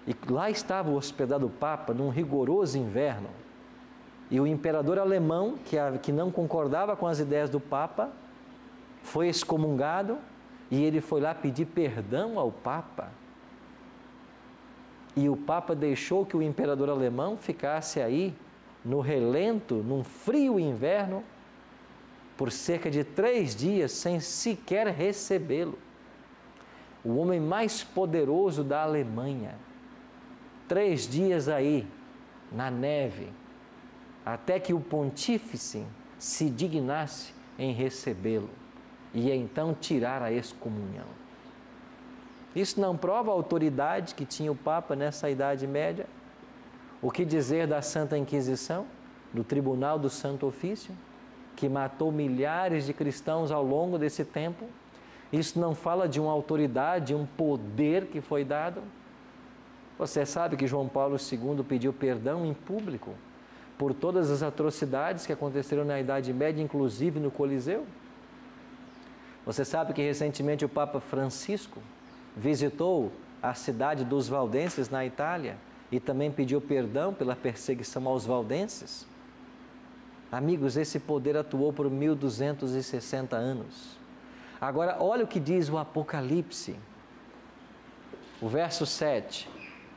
E lá estava hospedado o Papa num rigoroso inverno. E o imperador alemão, que não concordava com as ideias do Papa, foi excomungado e ele foi lá pedir perdão ao Papa. E o Papa deixou que o imperador alemão ficasse aí, no relento, num frio inverno, por cerca de 3 dias, sem sequer recebê-lo. O homem mais poderoso da Alemanha, 3 dias aí, na neve, até que o pontífice se dignasse em recebê-lo e então tirar a excomunhão. Isso não prova a autoridade que tinha o Papa nessa Idade Média? O que dizer da Santa Inquisição, do Tribunal do Santo Ofício, que matou milhares de cristãos ao longo desse tempo? Isso não fala de uma autoridade, um poder que foi dado? Você sabe que João Paulo II pediu perdão em público por todas as atrocidades que aconteceram na Idade Média, inclusive no Coliseu? Você sabe que recentemente o Papa Francisco visitou a cidade dos valdenses na Itália e também pediu perdão pela perseguição aos valdenses? Amigos, esse poder atuou por 1260 anos. Agora, olha o que diz o Apocalipse. O verso 7.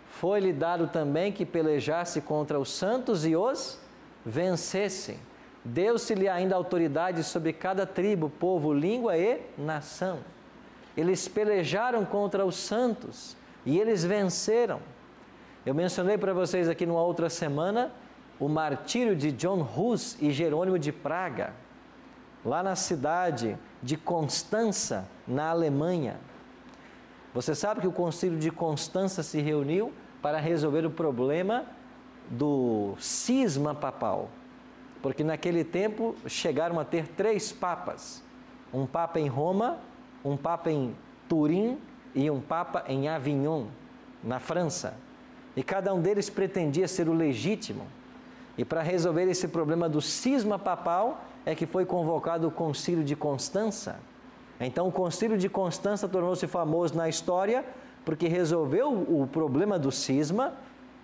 Foi-lhe dado também que pelejasse contra os santos e os vencesse. Deu-se-lhe ainda autoridade sobre cada tribo, povo, língua e nação. Eles pelejaram contra os santos e eles venceram. Eu mencionei para vocês aqui numa outra semana o martírio de John Hus e Jerônimo de Praga, lá na cidade de Constança, na Alemanha. Você sabe que o Concílio de Constança se reuniu para resolver o problema do cisma papal, porque naquele tempo chegaram a ter 3 papas, um papa em Roma, um papa em Turim e um papa em Avignon, na França, e cada um deles pretendia ser o legítimo. E para resolver esse problema do cisma papal é que foi convocado o Concílio de Constança. Então o Concílio de Constança tornou-se famoso na história porque resolveu o problema do cisma,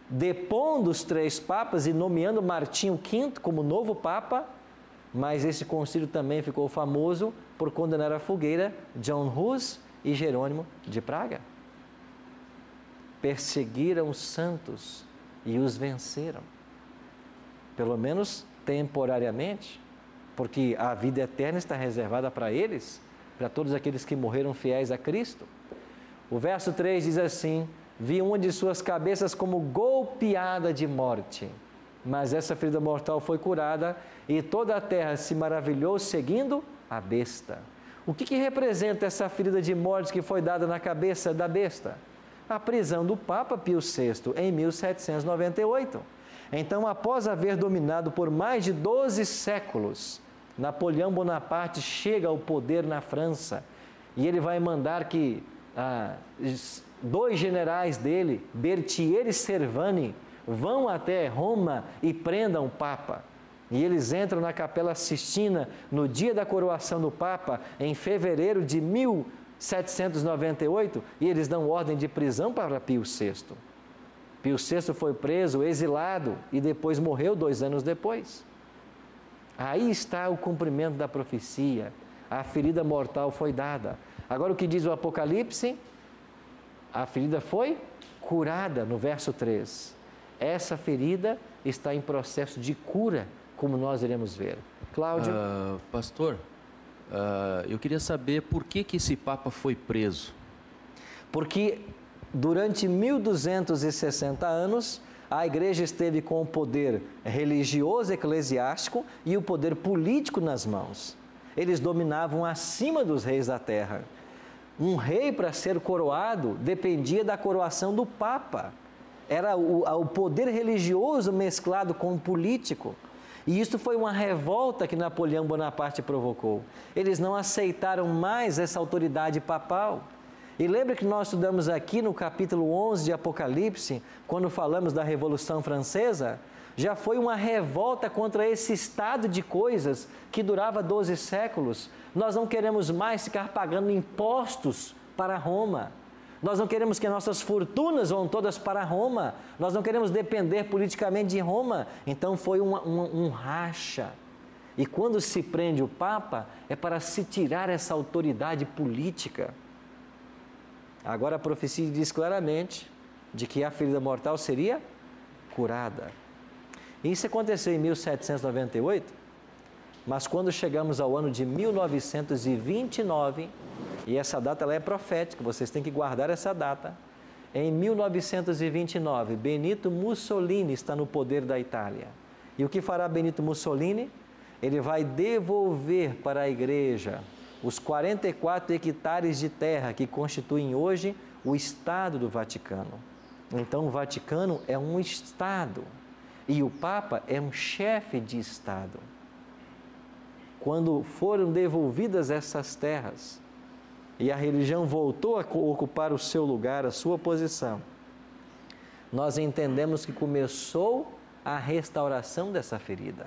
depondo os 3 papas e nomeando Martinho V como novo papa, mas esse concílio também ficou famoso por condenar à fogueira John Hus e Jerônimo de Praga. Perseguiram os santos e os venceram, pelo menos temporariamente, porque a vida eterna está reservada para eles, para todos aqueles que morreram fiéis a Cristo. O verso 3 diz assim: vi uma de suas cabeças como golpeada de morte, mas essa ferida mortal foi curada e toda a terra se maravilhou seguindo a besta. O que representa essa ferida de morte que foi dada na cabeça da besta? A prisão do Papa Pio VI em 1798. Então, após haver dominado por mais de 12 séculos, Napoleão Bonaparte chega ao poder na França e ele vai mandar que 2 generais dele, Berthier e Servani, vão até Roma e prendam o Papa. E eles entram na Capela Sistina no dia da coroação do Papa, em fevereiro de 1798, e eles dão ordem de prisão para Pio VI. Pio VI foi preso, exilado e depois morreu 2 anos depois. Aí está o cumprimento da profecia. A ferida mortal foi dada. Agora o que diz o Apocalipse? A ferida foi curada, no verso 3. Essa ferida está em processo de cura, como nós iremos ver. Cláudio? Pastor, eu queria saber por que esse Papa foi preso. Porque durante 1260 anos, a igreja esteve com o poder religioso eclesiástico e o poder político nas mãos. Eles dominavam acima dos reis da terra. Um rei, para ser coroado, dependia da coroação do Papa. Era o poder religioso mesclado com o político. E isso foi uma revolta que Napoleão Bonaparte provocou. Eles não aceitaram mais essa autoridade papal. E lembra que nós estudamos aqui no capítulo 11 de Apocalipse, quando falamos da Revolução Francesa? Já foi uma revolta contra esse estado de coisas que durava 12 séculos. Nós não queremos mais ficar pagando impostos para Roma. Nós não queremos que nossas fortunas vão todas para Roma. Nós não queremos depender politicamente de Roma. Então foi um racha. E quando se prende o Papa, é para se tirar essa autoridade política. Agora a profecia diz claramente de que a ferida mortal seria curada. Isso aconteceu em 1798, mas quando chegamos ao ano de 1929, e essa data ela é profética, vocês têm que guardar essa data. Em 1929, Benito Mussolini está no poder da Itália. E o que fará Benito Mussolini? Ele vai devolver para a igreja os 44 hectares de terra que constituem hoje o Estado do Vaticano. Então, o Vaticano é um Estado e o Papa é um chefe de Estado. Quando foram devolvidas essas terras e a religião voltou a ocupar o seu lugar, a sua posição, nós entendemos que começou a restauração dessa ferida.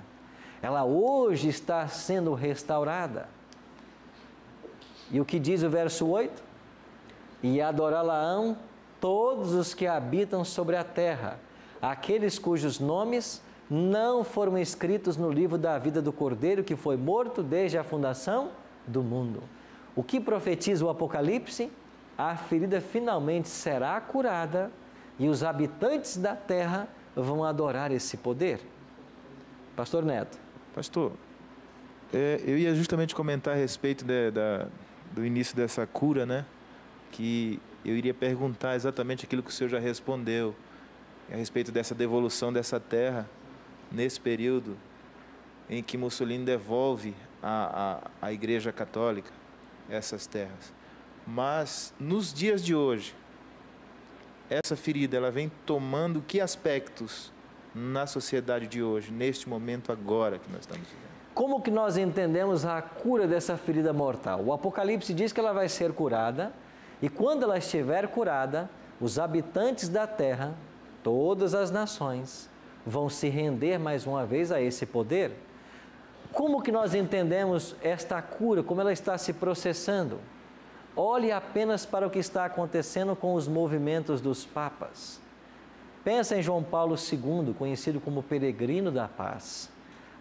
Ela hoje está sendo restaurada. E o que diz o verso 8? E adorá-la-ão todos os que habitam sobre a terra, aqueles cujos nomes não foram escritos no livro da vida do Cordeiro, que foi morto desde a fundação do mundo. O que profetiza o Apocalipse? A ferida finalmente será curada e os habitantes da terra vão adorar esse poder. Pastor Neto. Pastor, eu ia justamente comentar a respeito do início dessa cura, né? Que eu iria perguntar exatamente aquilo que o senhor já respondeu, a respeito dessa devolução dessa terra, nesse período em que Mussolini devolve à Igreja Católica essas terras. Mas, nos dias de hoje, essa ferida, ela vem tomando que aspectos na sociedade de hoje, neste momento agora que nós estamos vivendo? Como que nós entendemos a cura dessa ferida mortal? O Apocalipse diz que ela vai ser curada, e quando ela estiver curada, os habitantes da terra, todas as nações, vão se render mais uma vez a esse poder. Como que nós entendemos esta cura, como ela está se processando? Olhe apenas para o que está acontecendo com os movimentos dos papas. Pensa em João Paulo II, conhecido como peregrino da paz.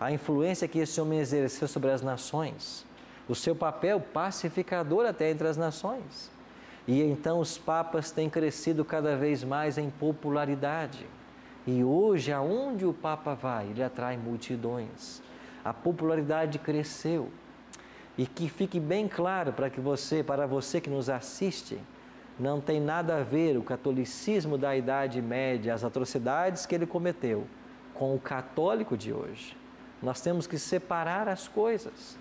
A influência que esse homem exerceu sobre as nações. O seu papel pacificador até entre as nações. E então os papas têm crescido cada vez mais em popularidade. E hoje, aonde o Papa vai, ele atrai multidões. A popularidade cresceu. E que fique bem claro para você que nos assiste, não tem nada a ver o catolicismo da Idade Média, as atrocidades que ele cometeu, com o católico de hoje. Nós temos que separar as coisas.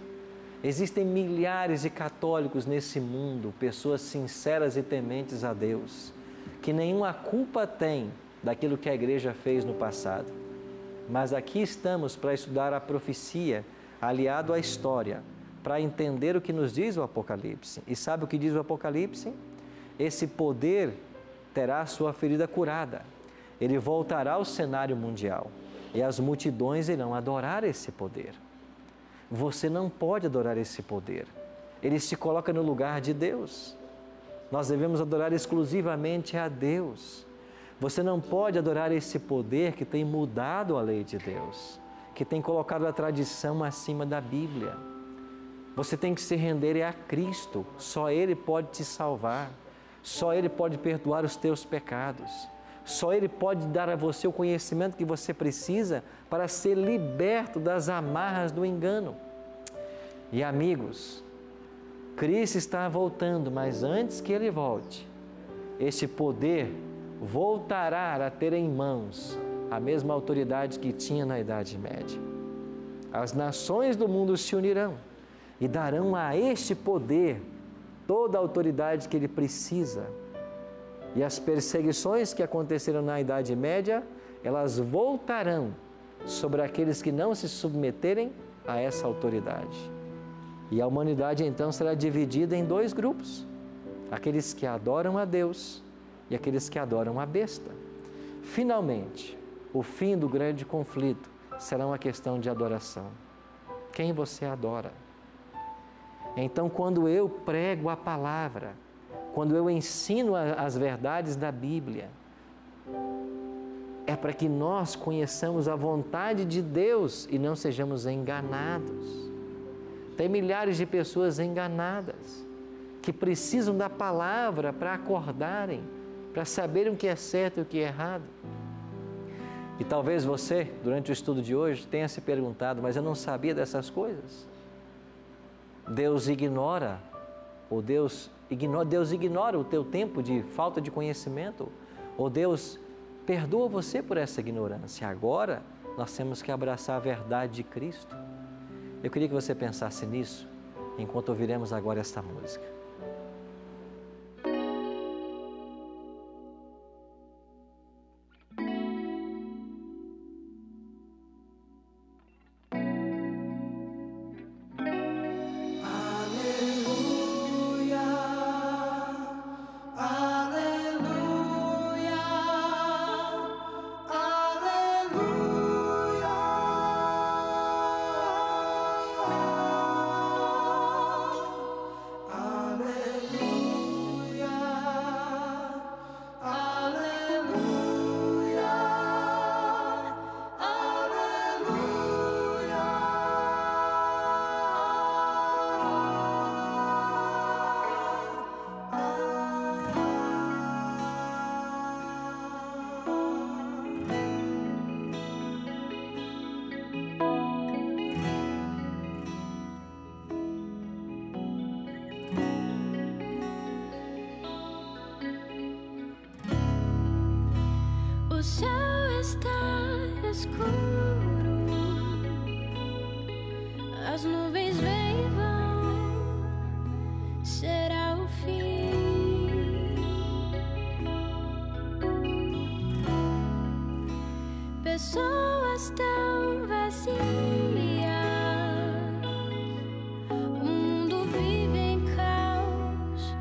Existem milhares de católicos nesse mundo, pessoas sinceras e tementes a Deus, que nenhuma culpa têm daquilo que a igreja fez no passado. Mas aqui estamos para estudar a profecia, aliado à história, para entender o que nos diz o Apocalipse. E sabe o que diz o Apocalipse? Esse poder terá sua ferida curada. Ele voltará ao cenário mundial e as multidões irão adorar esse poder. Você não pode adorar esse poder. Ele se coloca no lugar de Deus. Nós devemos adorar exclusivamente a Deus. Você não pode adorar esse poder que tem mudado a lei de Deus, que tem colocado a tradição acima da Bíblia. Você tem que se render a Cristo. Só Ele pode te salvar. Só Ele pode perdoar os teus pecados. Só Ele pode dar a você o conhecimento que você precisa para ser liberto das amarras do engano. E amigos, Cristo está voltando, mas antes que Ele volte, este poder voltará a ter em mãos a mesma autoridade que tinha na Idade Média. As nações do mundo se unirão e darão a este poder toda a autoridade que ele precisa. E as perseguições que aconteceram na Idade Média, elas voltarão sobre aqueles que não se submeterem a essa autoridade. E a humanidade então será dividida em dois grupos: aqueles que adoram a Deus e aqueles que adoram a besta. Finalmente, o fim do grande conflito será uma questão de adoração. Quem você adora? Então, quando eu prego a palavra, quando eu ensino as verdades da Bíblia, é para que nós conheçamos a vontade de Deus e não sejamos enganados. Tem milhares de pessoas enganadas, que precisam da palavra para acordarem, para saberem o que é certo e o que é errado. E talvez você, durante o estudo de hoje, tenha se perguntado: mas eu não sabia dessas coisas. Deus ignora o teu tempo de falta de conhecimento, ou Deus perdoa você por essa ignorância. Agora, nós temos que abraçar a verdade de Cristo. Eu queria que você pensasse nisso, enquanto ouviremos agora esta música. pessoas tão vazias. O mundo vive em caos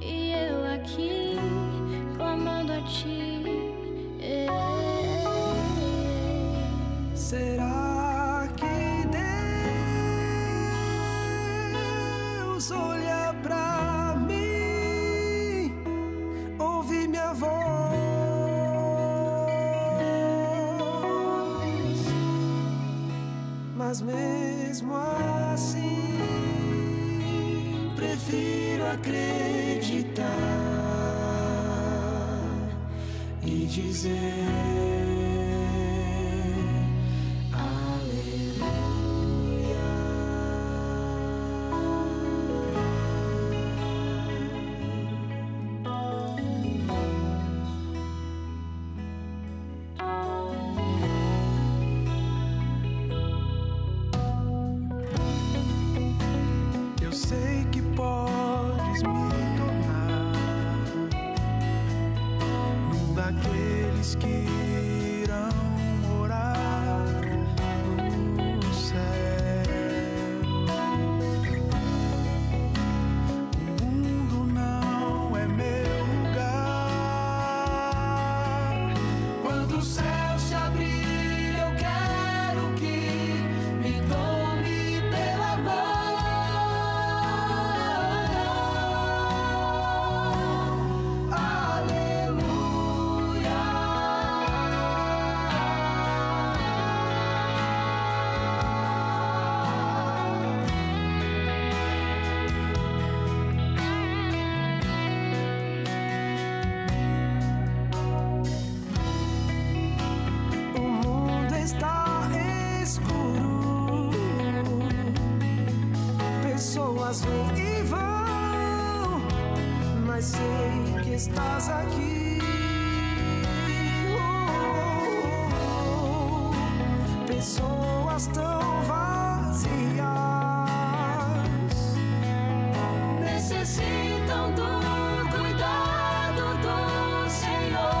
e eu aqui clamando a ti. Será que Deus olha pra mim, ouve minha voz, mas mesmo assim prefiro acreditar e dizer e vão, mas sei que estás aqui. Pessoas tão vazias necessitam do cuidado do Senhor.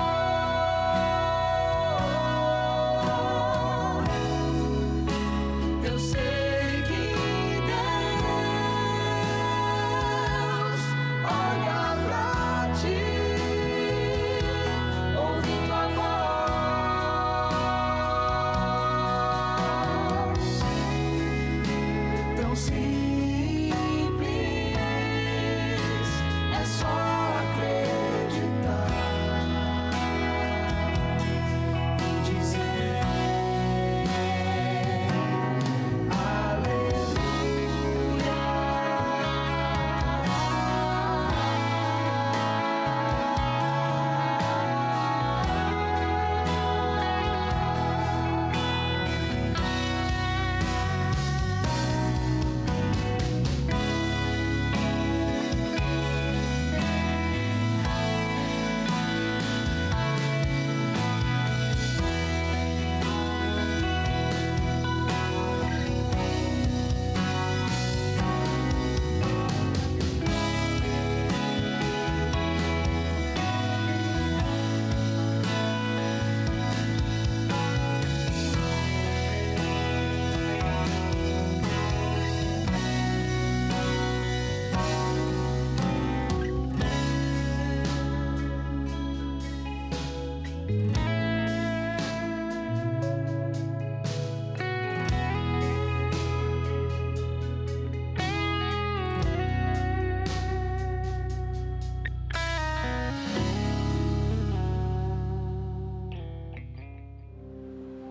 Eu sei que olha pra ti, ouve tua voz, tão simples, é só acreditar e dizer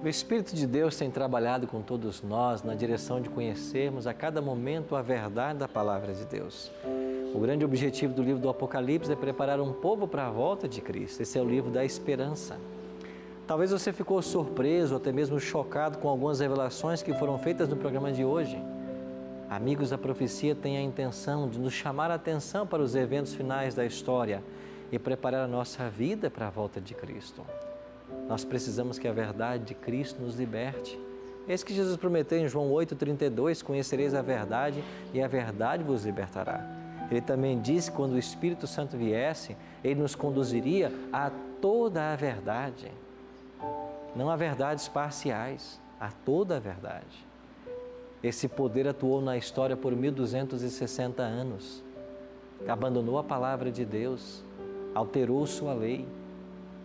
O Espírito de Deus tem trabalhado com todos nós na direção de conhecermos a cada momento a verdade da Palavra de Deus. O grande objetivo do livro do Apocalipse é preparar um povo para a volta de Cristo. Esse é o livro da esperança. Talvez você ficou surpreso ou até mesmo chocado com algumas revelações que foram feitas no programa de hoje. Amigos da Profecia têm a intenção de nos chamar a atenção para os eventos finais da história e preparar a nossa vida para a volta de Cristo. Nós precisamos que a verdade de Cristo nos liberte. Eis que Jesus prometeu em João 8,32, conhecereis a verdade e a verdade vos libertará. Ele também disse que quando o Espírito Santo viesse, Ele nos conduziria a toda a verdade. Não há verdades parciais, há toda a verdade. Esse poder atuou na história por 1260 anos. Abandonou a palavra de Deus, alterou sua lei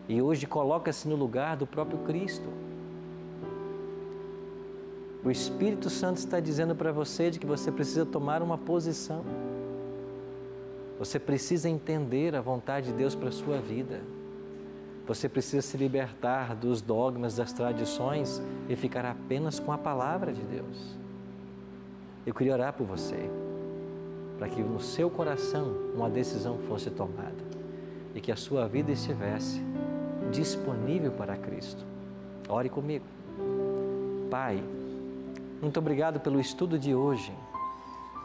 e hoje coloca-se no lugar do próprio Cristo. O Espírito Santo está dizendo para você de que você precisa tomar uma posição. Você precisa entender a vontade de Deus para a sua vida. Você precisa se libertar dos dogmas, das tradições e ficar apenas com a palavra de Deus. Eu queria orar por você, para que no seu coração uma decisão fosse tomada e que a sua vida estivesse disponível para Cristo. Ore comigo. Pai, muito obrigado pelo estudo de hoje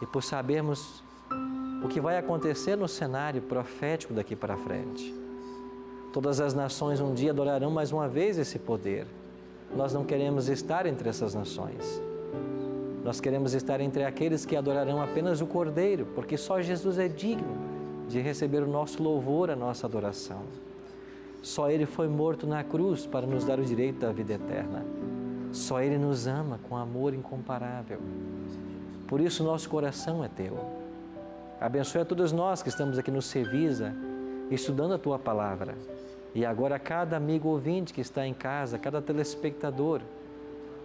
e por sabermos o que vai acontecer no cenário profético daqui para frente. Todas as nações um dia adorarão mais uma vez esse poder. Nós não queremos estar entre essas nações. Nós queremos estar entre aqueles que adorarão apenas o Cordeiro, porque só Jesus é digno de receber o nosso louvor, a nossa adoração. Só Ele foi morto na cruz para nos dar o direito da vida eterna. Só Ele nos ama com amor incomparável. Por isso nosso coração é Teu. Abençoe a todos nós que estamos aqui no Cevisa, estudando a Tua Palavra. E agora cada amigo ouvinte que está em casa, cada telespectador,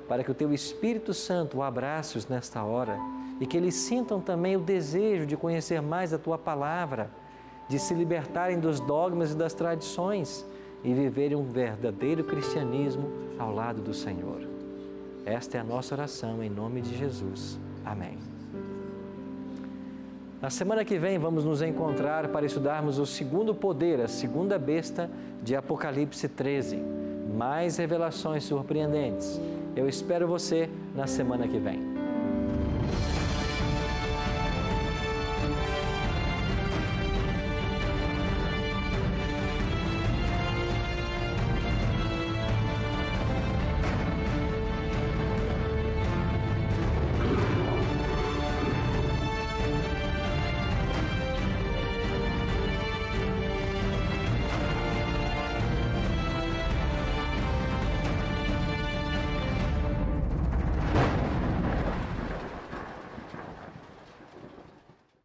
para que o Teu Espírito Santo o abrace-os nesta hora e que eles sintam também o desejo de conhecer mais a Tua Palavra, de se libertarem dos dogmas e das tradições e viverem um verdadeiro cristianismo ao lado do Senhor. Esta é a nossa oração em nome de Jesus. Amém. Na semana que vem vamos nos encontrar para estudarmos o segundo poder, a segunda besta de Apocalipse 13. Mais revelações surpreendentes. Eu espero você na semana que vem.